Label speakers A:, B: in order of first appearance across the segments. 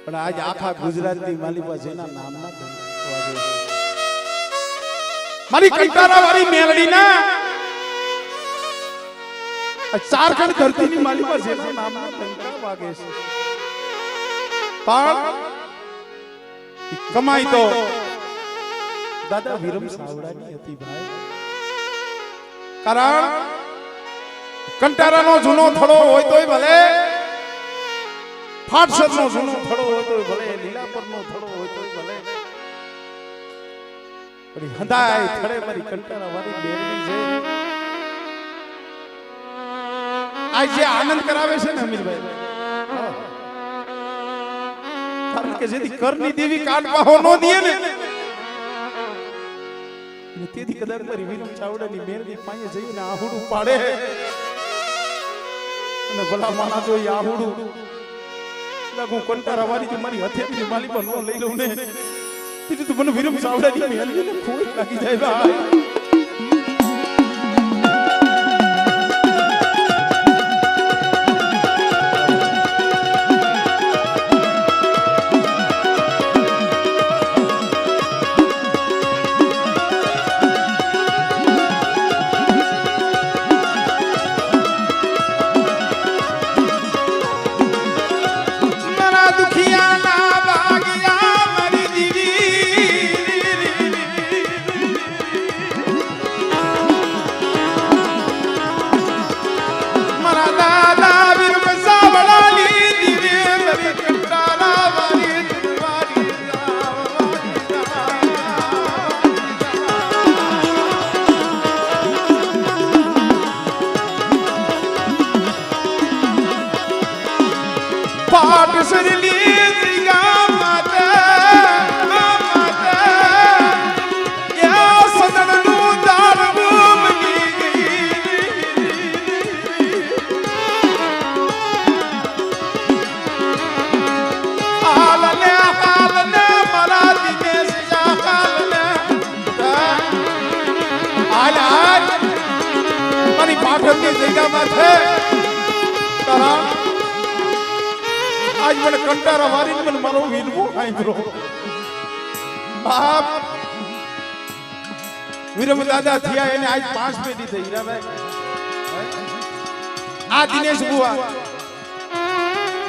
A: પણ આજ આખા ગુજરાતની માલિકા જેના નામના વાગે મારી કંટારા વાળી મેલડી ના ચારખંડ ધરતીની માલિકા જેના નામના કંટારા વાગે છે પણ કમાઈ તો દાદા વિરમ સાવડાની હતી ભાઈ કારણ કંટારાનો જૂનો થડો હોય તોય ભલે ફાટસરનો જૂનો થડો હોય તોય ભલે લીલાપરનો થડો હોય તોય ભલે પણ હંધાય થડે મારી કંટારા વાળી બેરડી છે આ જે આનંદ કરાવે છે ને અમીરભાઈ કારણ કે જેથી કરની દેવી કાટવાહો નો દે ને તેથી કદાચ મારી વિરમ ચાવડાની મેરડી પાસે જઈને આહુડું પાડે અને ભલા માણા જોઈ આહુડું હું કંટારા વાળી મારી હથેળી માલી પર ન લઈ લઉં ને તેથી તો મને વિરમ ચાવડાની મેરડી ને ખૂબ લાગી જાય ભાઈ आज मैंने कंटारा वारी ने मारो वीरमो आई ब्रो बाप वीरम दादा थिया એને આજ 5 પેઢી થઈ હીરાભાઈ આ દિનેશ બુઆ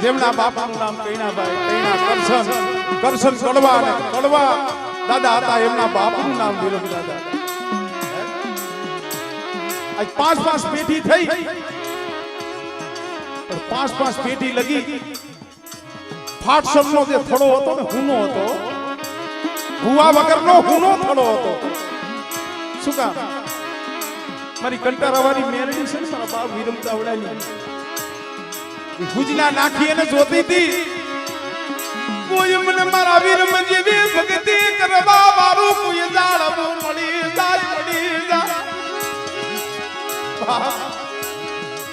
A: જેમના બાપાનું નામ કૈણાભાઈ કરશન કડવા અને કડવા દાદા હતા એમના બાપનું નામ વીરમ દાદા આજ 5 પેઢી થઈ પણ 5 પેઢી લગી ફાટસરનો જે થડો હતો ને હુનો હતો ભુવા વગરનો હુનો થડો હતો શું કામ મારી કંટારાવાળી મેરડી છે ને મારા બાપ વિરમ ચાવડાની ગુજના નાખી એને જોતી હતી કોઈ મને મારા વિરમ જેવી ભક્તિ કરવા વાળું કોઈ જાળવું મળી જાય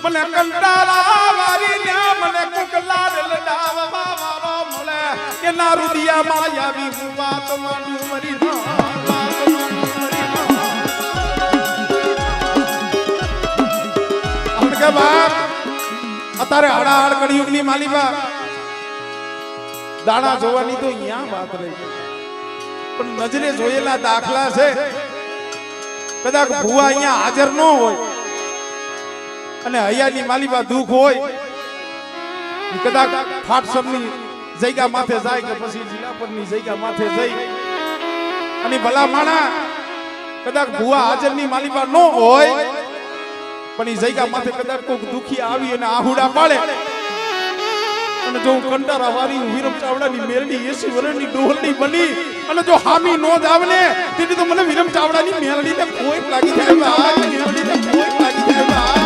A: મને કંટારાવાળી ને મને કુકલાડ લડાવવા વાળો મળે કે ના રુદિયા માયાવી હું વાત માનું મરી કે બાપ અત્યારે હડાહડ કળિયુગની માલિકા દાણા જોવાની તો અહીંયા વાત રહી પણ નજરે જોયેલા દાખલા છે કદાચ ભુવા અહીંયા હાજર ન હોય અને હૈયાની માલિકા દુઃખ હોય કદાચ ફાટસરની જગ્યા માથે જાય કે પછી જિલ્લાપરની જગ્યા માથે જઈ અને ભલા માણા કદાચ ભુવા હાજરની માલિકા ન હોય પણ એ જગ્યા માથે કદાચ કોઈક દુખી આવી અને આહુડા પાડે અને જો કંટારા વાળી વિરમ ચાવડાની મેરડી 80 વર્ષની ડોહલની બની અને જો હામી નો જ આવે ને તેથી તો મને વિરમ ચાવડાની મેરડીને કોઈ લાગી જાય મેરડીને કોઈ લાગી જાય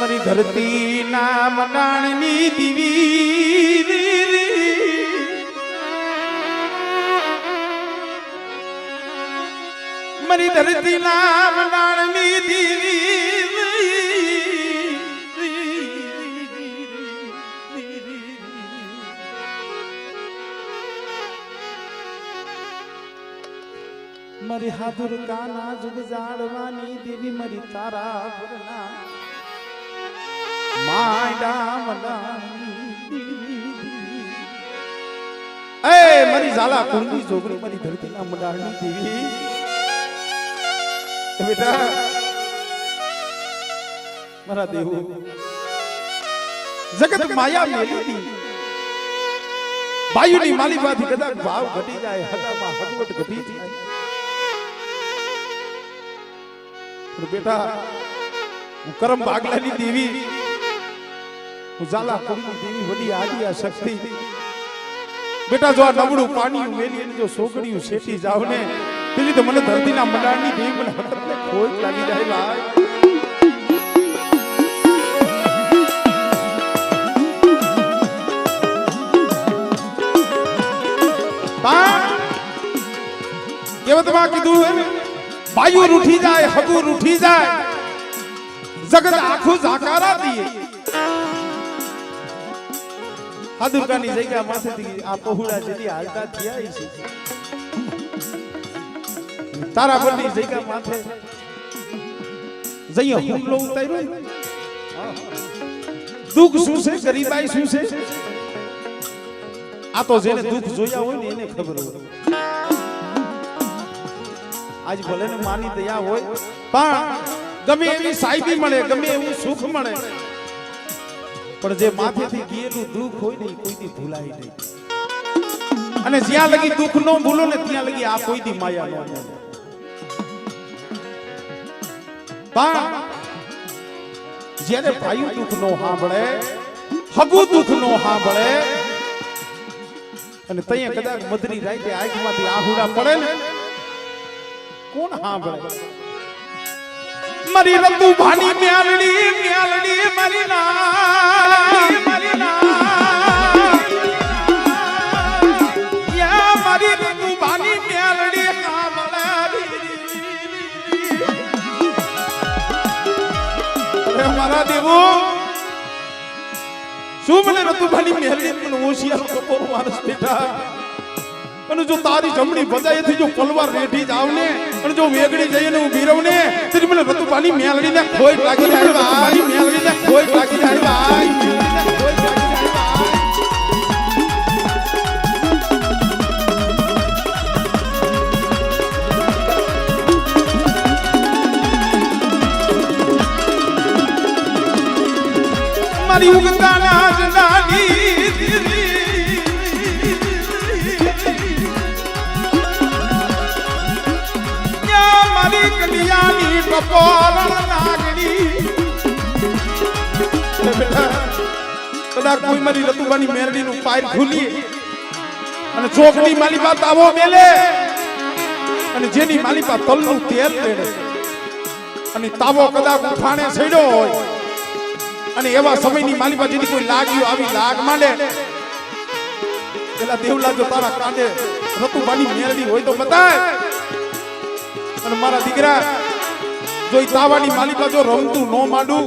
A: મારી ધરતી નામ નાણની દીવી મારી ધરતી નામ નાણની દીવી મારી હાથુર કાના જુગ જાળવાની દેવી મારી તારા ભરના માયડા મનાની એ મારી ઝાલા કુંડી જોગણી મારી ધરતીના મંડાળની દેવી બેટા મારા દેવો જગત માયા મેલી બાયુની માલિકાથી કદાચ ભાવ ઘટી જાય હદામાં હકવટ ઘટી જાય પણ બેટા હું કરમ ભાગલાની દેવી હું ઝાલા કુંડી દેવી વડી આદિ આ શક્તિ બેટા જો આ નબળું પાણી મેલી જો સોગડીયું શેટી જાવ ને પેલી તો મને ધરતીના મંડાણની દેવી મને હકતને ખોટ લાગી જાય ભાઈ કેવતમાં કીધું બાયુ રૂઠી જાય હગુ રૂઠી જાય જગત આખું ઝાકારા દીએ હાદુરકાની જગ્યા માથેથી આ પહોળા જેની હાલતા થયા છે તારા બરની જગ્યા માથે જઈએ હુમલો ઉતાર્યો દુઃખ શું છે ગરીબાઈ શું છે આ તો જેને દુઃખ જોયા હોય ને એને ખબર હોય આજ ભલે ને માની દયા હોય પણ ગમે એવી સાહેબી મળે ગમે એવું સુખ મળે પણ જે માથેથી ગયેલું દુઃખ હોય ને કોઈ દી ભૂલાય નહીં અને જ્યાં લગી દુઃખ નો ભૂલો ને ત્યાં લગી આ કોઈ દી માયા નો પણ જ્યારે ભાઈ દુઃખ નો સાંભળે હગુ દુઃખ નો સાંભળે અને તૈયા કદાચ મધરી રાતે આંખમાંથી આહુડા પડે ને કોણ સાંભળે મારી રતુ ભાની મ્યાલડી મ્યાલડી મારી ના યા મારી રતુ ભાની મ્યાલડી સાંભળે મારા દેવો શું મને રતુ ભાની મ્યાલડી પણ હોશિયાર કપોર માણસ બેઠા અને જો તારી જમણી ભજાયેથી જો પલવાર રેઠી જાવ ને અને જો વેગડી જઈએ ને ઊભી રહું ને તો મને રતુપાની મેલડીને ખોઈ લાગી જાય ભાઈ મેલડીને ખોઈ લાગી જાય ભાઈ મારી ઉગતાના જનાની કલિયાની ટપોરણ નાગણી કદાચ કોઈ મારી રતુબાની મેરડી નું પાયર ખુલી અને ચોકની માલિપા તાવો મેલે અને જેની માલિપા તલનું તેલ લેડે અને તાવો કદાચ ઉઠાણે છેડ્યો હોય અને એવા સમયની માલિપા જેની કોઈ લાગ્યું આવી લાગ માંડે પેલા દેવલા જો તારા કાંડે રતુબાની મેરડી હોય તો બતાય અને મારા દીકરા જો તાવાની માલિકા જો રમતું નો માંડું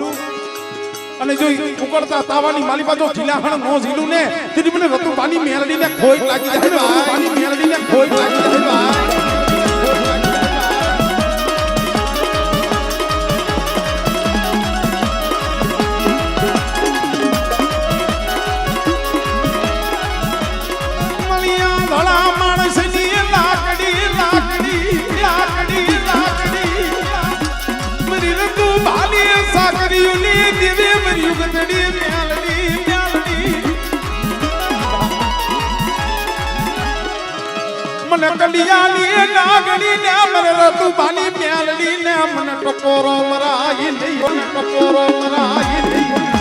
A: અને જો ઉકળતા તાવાની માલિકા જો ઢીલાહણ નો ઝીલું ને તેથી મને રતુબાની મેલડીને ખોઈ લાગી જાય રતુબાની મેલડીને ખોઈ લાગી જાય મલિયા ધડા માણસની લાકડી લાકડી લાકડી લાકડી મરી રતુ ભાલી સાકરીઓની દેવે મરી ઉગતડી મ્યાલડી મ્યાલડી મને કલિયાની નાગણી ને મને રતુ ભાલી મ્યાલડી ને મને ટકોરો મરાઈ નહીં ટકોરો મરાઈ નહીં